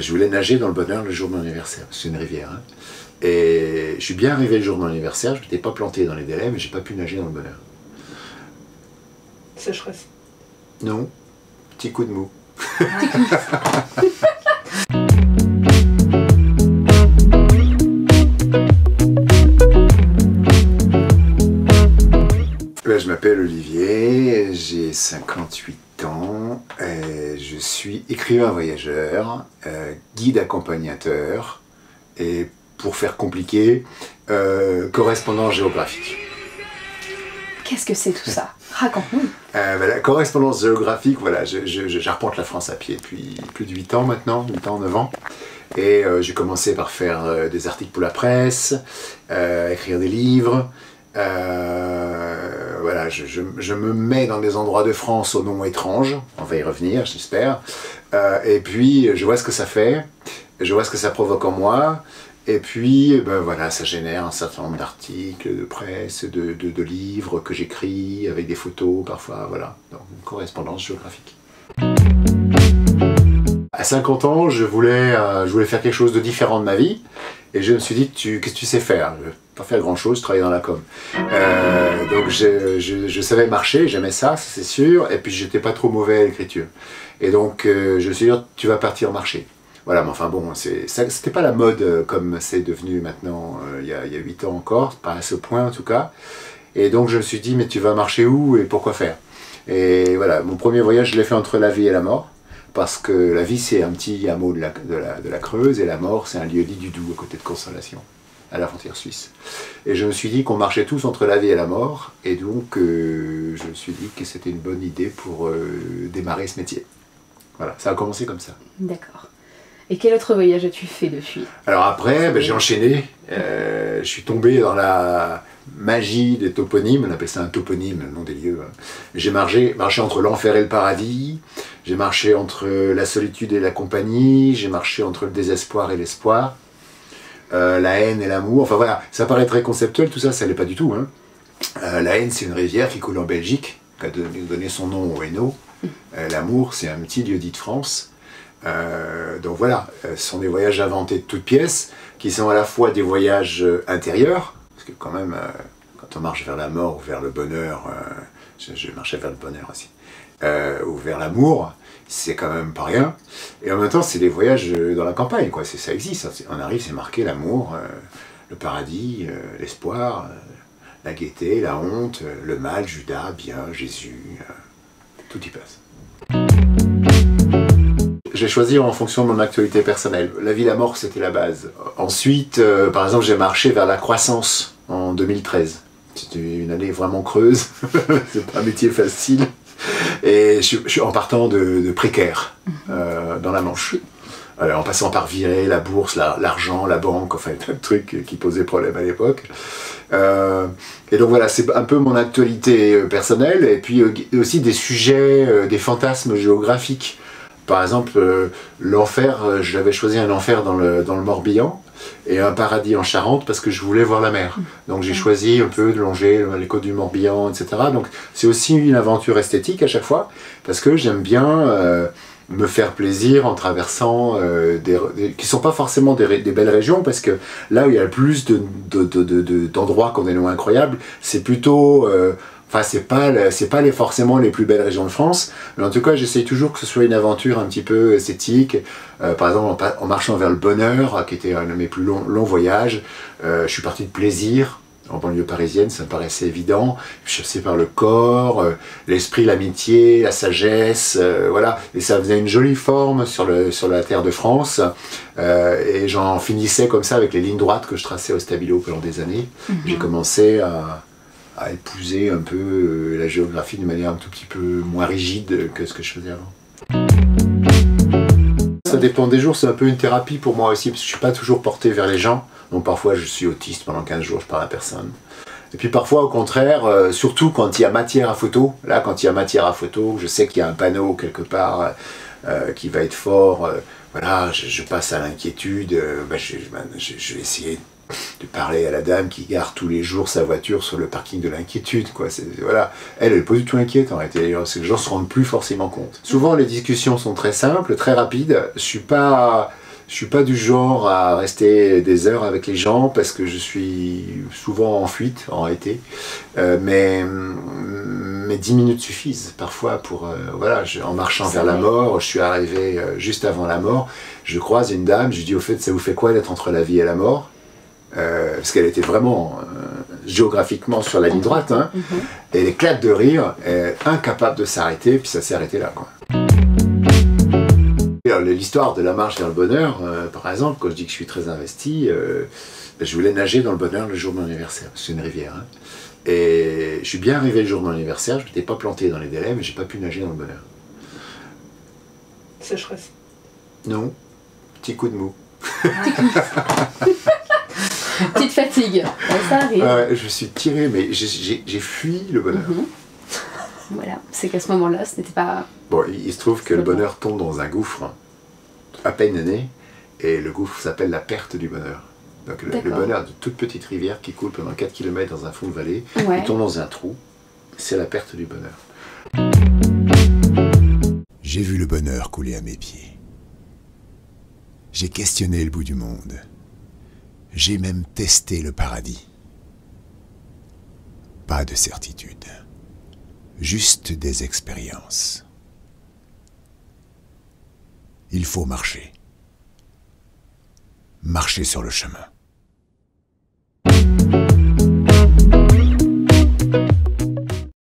Je voulais nager dans le bonheur le jour de mon anniversaire, c'est une rivière. Hein. Et je suis bien arrivé le jour de mon anniversaire, je ne m'étais pas planté dans les délais, mais j'ai pas pu nager dans le bonheur. Sécheresse. Non, petit coup de mou. Je m'appelle Olivier, j'ai 58 ans, et je suis écrivain voyageur, guide accompagnateur et, pour faire compliqué, correspondant géographique. Qu'est-ce que c'est tout ça? Raconte-nous. La correspondance géographique, voilà, j'arpente la France à pied depuis plus de 8 ans maintenant, 8 ans, 9 ans. Et j'ai commencé par faire des articles pour la presse, écrire des livres. Voilà, je me mets dans des endroits de France aux noms étranges, on va y revenir, j'espère. Et puis, je vois ce que ça fait, je vois ce que ça provoque en moi. Et puis, ben voilà, ça génère un certain nombre d'articles, de presse, de livres que j'écris, avec des photos parfois, voilà. Donc, une correspondance géographique. À 50 ans, je voulais faire quelque chose de différent de ma vie. Et je me suis dit, qu'est-ce que tu sais faire? Je ne vais pas faire grand-chose, travailler dans la com. Donc je savais marcher, j'aimais ça, c'est sûr. Et puis, j'étais pas trop mauvais à l'écriture. Et donc, je me suis dit, tu vas partir marcher. Voilà, mais enfin bon, c'était pas la mode comme c'est devenu maintenant, il y a 8 ans encore, pas à ce point en tout cas. Et donc je me suis dit, mais tu vas marcher où et pourquoi faire? Et voilà, mon premier voyage, je l'ai fait entre la vie et la mort, parce que la vie c'est un petit hameau de la Creuse, et la mort c'est un lieu-dit du Doubs, à côté de Consolation, à la frontière suisse. Et je me suis dit qu'on marchait tous entre la vie et la mort, et donc je me suis dit que c'était une bonne idée pour démarrer ce métier. Voilà, ça a commencé comme ça. D'accord. Et quel autre voyage as-tu fait depuis? Alors après, ben, j'ai enchaîné. Je suis tombé dans la magie des toponymes. On appelle ça un toponyme, le nom des lieux. J'ai marché entre l'enfer et le paradis. J'ai marché entre la solitude et la compagnie. J'ai marché entre le désespoir et l'espoir. La haine et l'amour. Enfin voilà, ça paraît très conceptuel, tout ça, ça l'est pas du tout. Hein. La haine, c'est une rivière qui coule en Belgique, qui a donné son nom au Hainaut. L'amour, c'est un petit lieu-dit de France. Donc voilà, ce sont des voyages inventés de toutes pièces, qui sont à la fois des voyages intérieurs, parce que quand même, quand on marche vers la mort ou vers le bonheur, je marchais vers le bonheur aussi, ou vers l'amour, c'est quand même pas rien. Et en même temps, c'est des voyages dans la campagne, quoi. Ça existe, on arrive, c'est marqué l'amour, le paradis, l'espoir, la gaieté, la honte, le mal, Judas, bien, Jésus, tout y passe. J'ai choisi en fonction de mon actualité personnelle. La vie, la mort, c'était la base. Ensuite, par exemple, j'ai marché vers la croissance en 2013. C'était une année vraiment creuse. C'est pas un métier facile. Et je suis en partant de précaire dans la Manche. En passant par Viré, la bourse, l'argent, la banque, enfin, plein de trucs qui posaient problème à l'époque. Et donc voilà, c'est un peu mon actualité personnelle. Et puis aussi des sujets, des fantasmes géographiques. Par exemple, l'enfer, j'avais choisi un enfer dans le Morbihan et un paradis en Charente parce que je voulais voir la mer. Donc j'ai choisi un peu de longer les côtes du Morbihan, etc. Donc c'est aussi une aventure esthétique à chaque fois parce que j'aime bien me faire plaisir en traversant qui ne sont pas forcément des belles régions parce que là où il y a le plus d'endroits qu'on est loin incroyables, c'est plutôt... Enfin, c'est pas forcément les plus belles régions de France, mais en tout cas, j'essaye toujours que ce soit une aventure un petit peu esthétique. Par exemple, en marchant vers le bonheur, qui était un de mes plus longs voyages, je suis parti de Plaisir, en banlieue parisienne, ça me paraissait évident. Je suis passé par le corps, l'esprit, l'amitié, la sagesse, voilà. Et ça faisait une jolie forme sur la terre de France. Et j'en finissais comme ça avec les lignes droites que je traçais au stabilo pendant des années. J'ai commencé à épouser un peu la géographie de manière un tout petit peu moins rigide que ce que je faisais avant. Ça dépend des jours, c'est un peu une thérapie pour moi aussi, parce que je ne suis pas toujours porté vers les gens. Donc parfois je suis autiste, pendant 15 jours je parle à personne. Et puis parfois au contraire, surtout quand il y a matière à photo, là quand il y a matière à photo, je sais qu'il y a un panneau quelque part qui va être fort, voilà, je passe à l'inquiétude, je vais essayer de parler à la dame qui gare tous les jours sa voiture sur le parking de l'inquiétude, quoi. Voilà. Elle n'est pas du tout inquiète en réalité, c'est que les gens ne se rendent plus forcément compte. Souvent les discussions sont très simples, très rapides, je suis pas Je suis pas du genre à rester des heures avec les gens parce que je suis souvent en fuite en réalité. Mais 10 minutes suffisent parfois pour... voilà, en marchant vers la mort, je suis arrivé juste avant la mort, je croise une dame, je lui dis au fait ça vous fait quoi d'être entre la vie et la mort parce qu'elle était vraiment géographiquement sur la ligne droite, hein, et elle éclate de rire, incapable de s'arrêter, puis ça s'est arrêté là, quoi. L'histoire de la marche vers le bonheur, par exemple, quand je dis que je suis très investi, je voulais nager dans le bonheur le jour de mon anniversaire, c'est une rivière, hein. Et je suis bien arrivé le jour de mon anniversaire, je ne m'étais pas planté dans les délais, mais j'ai pas pu nager dans le bonheur. Sécheresse. Non, petit coup de mou. Petite fatigue, ça arrive. Je suis tiré, mais j'ai fui le bonheur. Voilà, c'est qu'à ce moment-là, ce n'était pas... Bon, il se trouve que le bonheur tombe dans un gouffre, à peine né, et le gouffre s'appelle la perte du bonheur. Donc le bonheur de toute petite rivière qui coule pendant 4 km dans un fond de vallée, il tombe dans un trou, c'est la perte du bonheur. J'ai vu le bonheur couler à mes pieds. J'ai questionné le bout du monde. J'ai même testé le paradis. Pas de certitude. Juste des expériences. Il faut marcher. Marcher sur le chemin.